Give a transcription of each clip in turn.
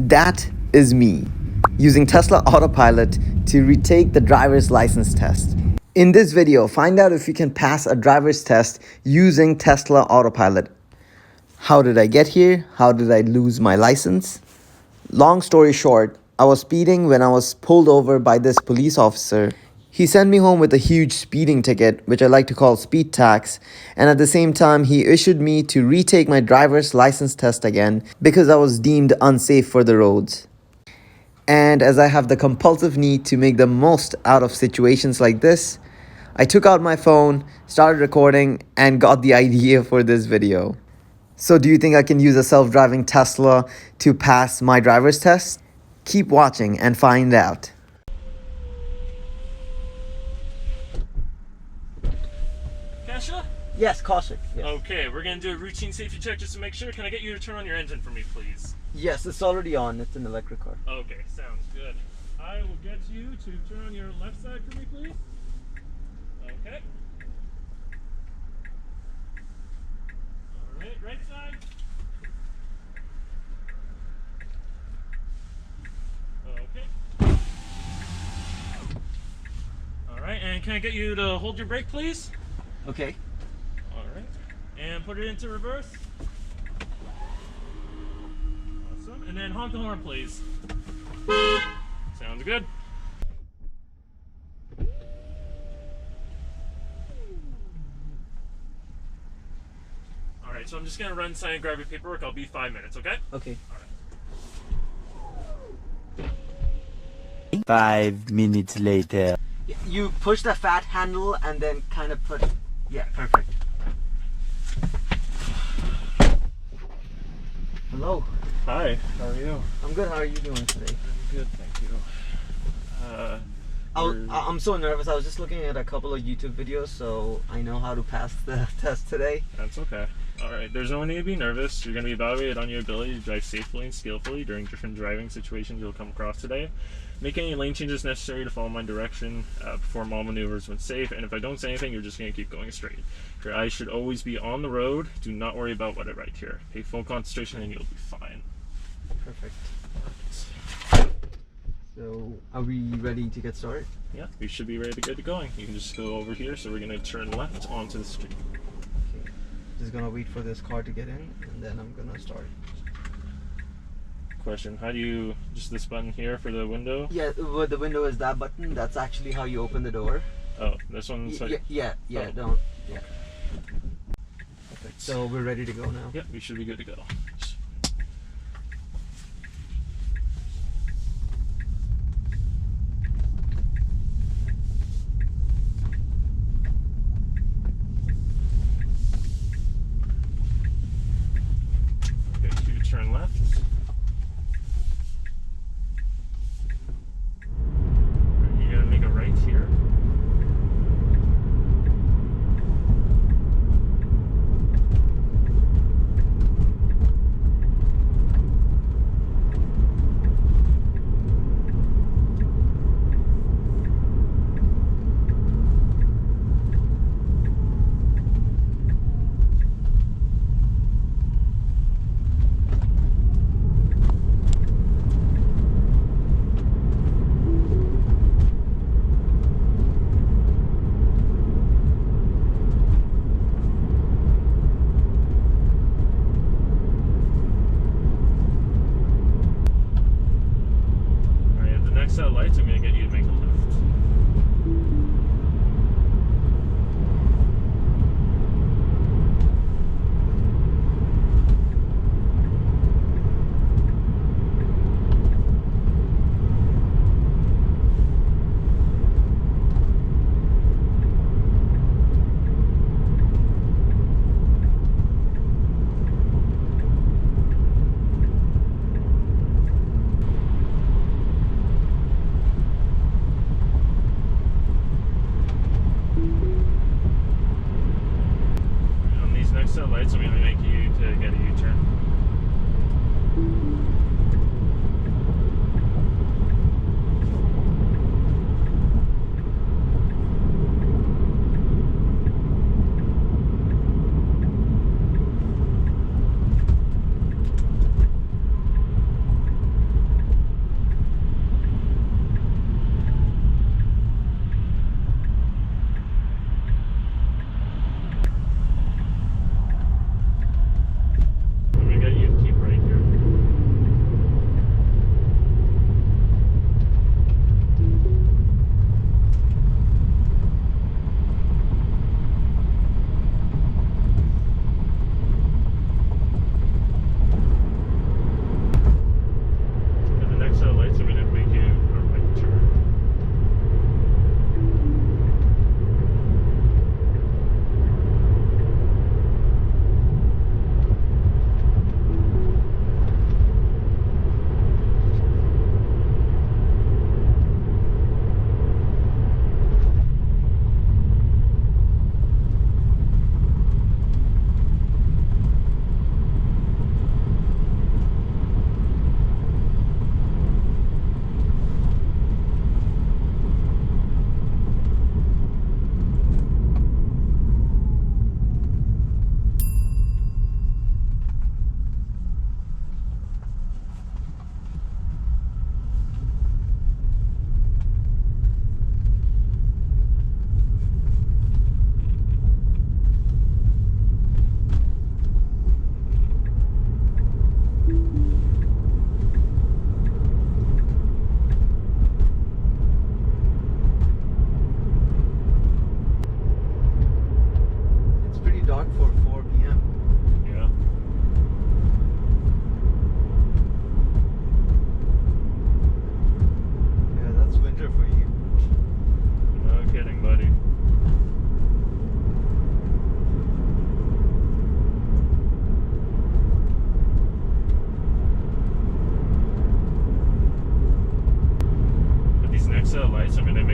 That is me, using Tesla Autopilot to retake the driver's license test. In this video, find out if you can pass a driver's test using Tesla Autopilot. How did I get here? How did I lose my license? Long story short, I was speeding when I was pulled over by this police officer. He sent me home with a huge speeding ticket, which I like to call speed tax, and at the same time he issued me to retake my driver's license test again because I was deemed unsafe for the roads. And as I have the compulsive need to make the most out of situations like this, I took out my phone, started recording, and got the idea for this video. So do you think I can use a self-driving Tesla to pass my driver's test? Keep watching and find out. Kasha? Yes, Kaushik. Yes. Okay, we're gonna do a routine safety check just to make sure. Can I get you to turn on your engine for me, please? Yes, it's already on. It's an electric car. Okay, sounds good. I will get you to turn on your left side for me, please. Okay. Alright, right side. Okay. Alright, and can I get you to hold your brake, please? Okay. Alright. And put it into reverse. Awesome. And then honk the horn, please. Sounds good. Alright, so I'm just going to run inside and grab your paperwork. I'll be 5 minutes, okay? Okay. Alright. 5 minutes later. You push the fat handle and then kind of put... Yeah, perfect. Hello. Hi, how are you? I'm good. How are you doing today? I'm good, thank you. I'm so nervous. I was just looking at a couple of YouTube videos, so I know how to pass the test today. That's okay. Alright, there's no need to be nervous. You're going to be evaluated on your ability to drive safely and skillfully during different driving situations you'll come across today. Make any lane changes necessary to follow my direction, perform all maneuvers when safe, and if I don't say anything, you're just going to keep going straight. Your eyes should always be on the road. Do not worry about what I write here. Pay full concentration and you'll be fine. Perfect. So, are we ready to get started? Yeah, we should be ready to get going. You can just go over here, so we're going to turn left onto the street. Okay. Just gonna wait for this car to get in, and then I'm gonna start. Question, how do you, just this button here for the window? Yeah, well, the window is that button. That's actually how you open the door. Oh, this one's like... Yeah, Oh. don't. Yeah. Perfect. So, we're ready to go now. Yep, we should be good to go. Okay, so you turn left. You're gonna make a right here. Alright, at the next set of lights, I'm gonna get you to make a left.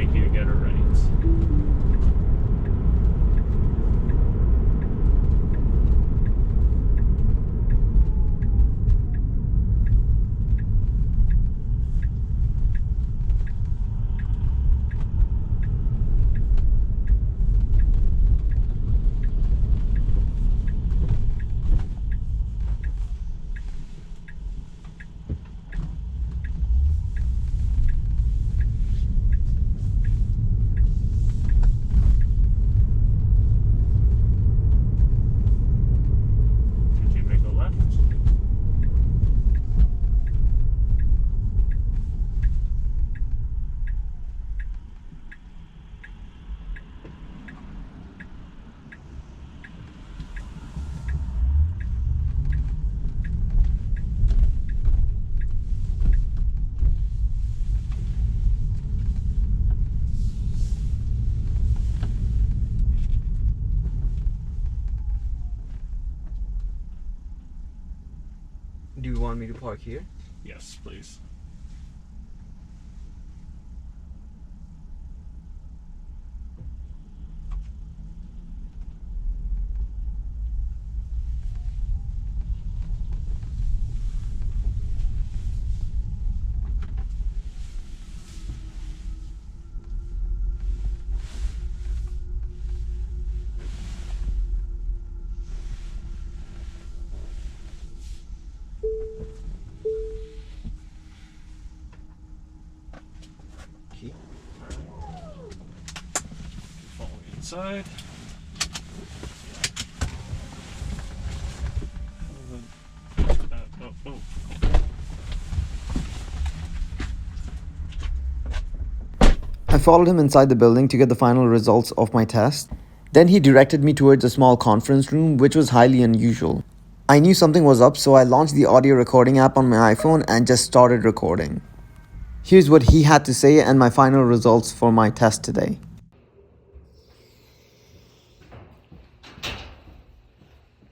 make you get it right. Do you want me to park here? Yes, please. Key. Follow me inside. Oh. I followed him inside the building to get the final results of my test. Then he directed me towards a small conference room, which was highly unusual. I knew something was up, so I launched the audio recording app on my iPhone and just started recording. Here's what he had to say and my final results for my test today.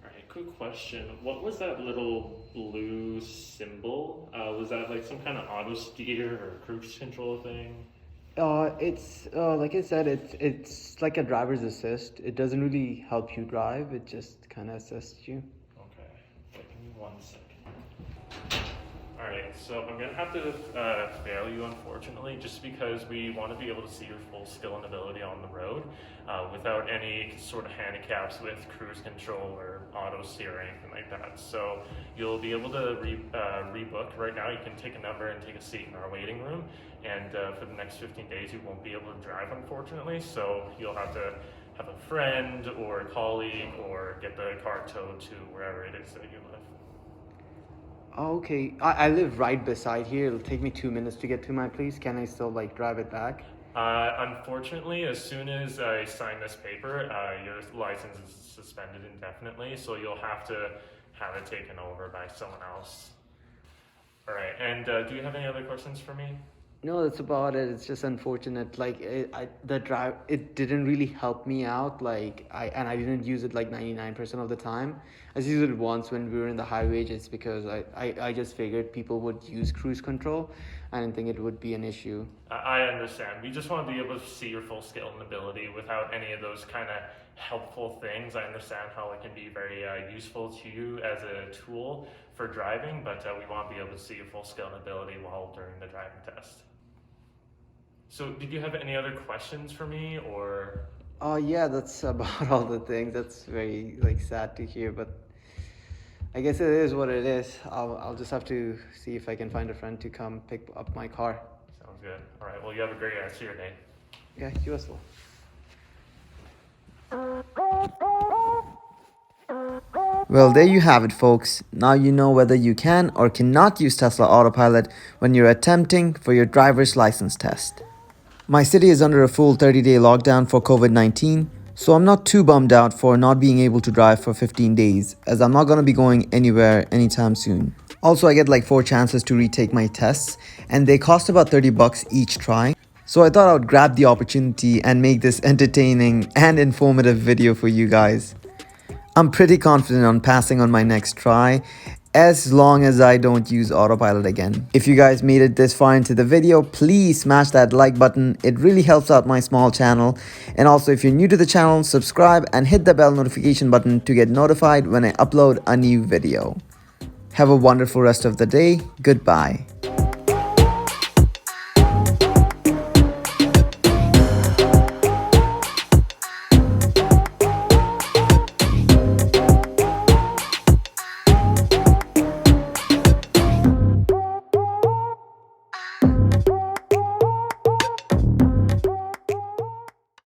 Alright, quick question. What was that little blue symbol? Was that like some kind of auto steer or cruise control thing? It's like I said, it's like a driver's assist. It doesn't really help you drive. It just kind of assists you. Okay, wait, give me 1 second. Alright, so I'm going to have to fail you, unfortunately, just because we want to be able to see your full skill and ability on the road without any sort of handicaps with cruise control or auto steer or anything like that. So you'll be able to rebook right now. You can take a number and take a seat in our waiting room. And for the next 15 days, you won't be able to drive, unfortunately. So you'll have to have a friend or a colleague or get the car towed to wherever it is that you live. Oh, okay. I live right beside here. It'll take me 2 minutes to get to my place. Can I still like drive it back? Unfortunately, as soon as I sign this paper, your license is suspended indefinitely, so you'll have to have it taken over by someone else. All right, and do you have any other questions for me? No, that's about it. It's just unfortunate. Like it didn't really help me out. Like I didn't use it like 99% of the time. I just used it once when we were in the highway, just because I just figured people would use cruise control. I didn't think it would be an issue. I understand. We just want to be able to see your full skill and ability without any of those kind of helpful things. I understand how it can be very useful to you as a tool for driving, but we want to be able to see your full skill and ability while during the driving test. So did you have any other questions for me, or? Yeah, that's about all the things. That's very like sad to hear, but I guess it is what it is. I'll just have to see if I can find a friend to come pick up my car. Sounds good. All right, well, you have a great rest of your day. Yeah, you as well. Well, there you have it, folks. Now you know whether you can or cannot use Tesla Autopilot when you're attempting for your driver's license test. My city is under a full 30-day lockdown for COVID-19, so I'm not too bummed out for not being able to drive for 15 days, as I'm not going to be going anywhere anytime soon. Also, I get like 4 chances to retake my tests, and they cost about $30 each try. So I thought I would grab the opportunity and make this entertaining and informative video for you guys. I'm pretty confident on passing on my next try, as long as I don't use autopilot again. If you guys made it this far into the video, please smash that like button. It really helps out my small channel. And also, if you're new to the channel, subscribe and hit the bell notification button to get notified when I upload a new video. Have a wonderful rest of the day. Goodbye.